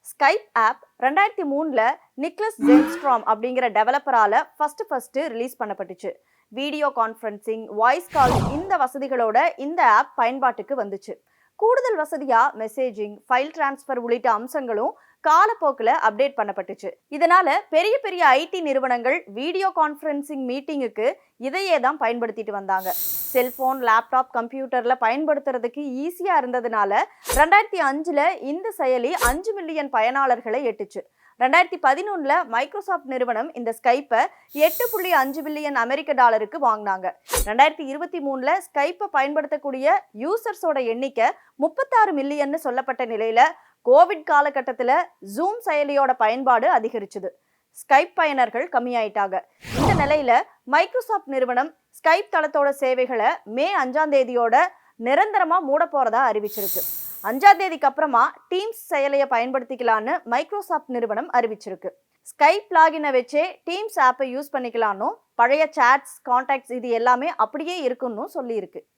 Skype app 2003ல Niklas Zennstrom அப்படிங்கிற டெவலப்பரால first release பண்ணப்பட்டுச்சு. வீடியோ கான்ஃபரன்சிங், வாய்ஸ் கால் இந்த வசதிகளோட இந்த ஆப் பயன்பாட்டுக்கு வந்துச்சு. கூடுதல் வசதியா மெசேஜிங், ஃபைல் டிரான்ஸ்ஃபர் உள்ளிட்ட அம்சங்களும் காலப்போக்கில் அப்டேட் பண்ணப்பட்டுச்சு. இதனால பெரிய பெரிய ஐடி நிறுவனங்கள் வீடியோ கான்ஃபரன்சிங் மீட்டிங்குக்கு இதையே தான் பயன்படுத்திட்டு வந்தாங்க. செல்போன், லேப்டாப், கம்ப்யூட்டர்ல பயன்படுத்துறதுக்கு ஈஸியா இருந்ததுனால 2005ல இந்த செயலி 5 மில்லியன் பயனாளர்களை எட்டுச்சு. 2011ல மைக்ரோசாஃப்ட் நிறுவனம் இந்த ஸ்கைப்பை 8.5 பில்லியன் அமெரிக்க டாலருக்கு வாங்கினாங்க. 2023ல ஸ்கைப்பை பயன்படுத்தக்கூடிய யூசர்ஸோட எண்ணிக்கை 36 மில்லியன் சொல்லப்பட்ட நிலையில கோவிட் காலகட்டத்தில் ஜூம் செயலியோட பயன்பாடு அதிகரிச்சுது. ஸ்கைப் பயனர்கள் கம்மியாயிட்டாங்க. இந்த நிலையில மைக்ரோசாஃப்ட் நிறுவனம் ஸ்கைப் தளத்தோட சேவைகளை மே 5ஆம் தேதியோட நிரந்தரமா மூட போறதா அறிவிச்சிருக்கு. 5ஆம் தேதிக்கு அப்புறமா டீம்ஸ் செயலியை பயன்படுத்திக்கலான்னு மைக்ரோசாஃப்ட் நிறுவனம் அறிவிச்சிருக்கு. ஸ்கைப் லாகினை வச்சே டீம்ஸ் ஆப்பை யூஸ் பண்ணிக்கலான்னு, பழைய சாட்ஸ், கான்டாக்ட்ஸ் இது எல்லாமே அப்படியே இருக்குன்னு சொல்லியிருக்கு.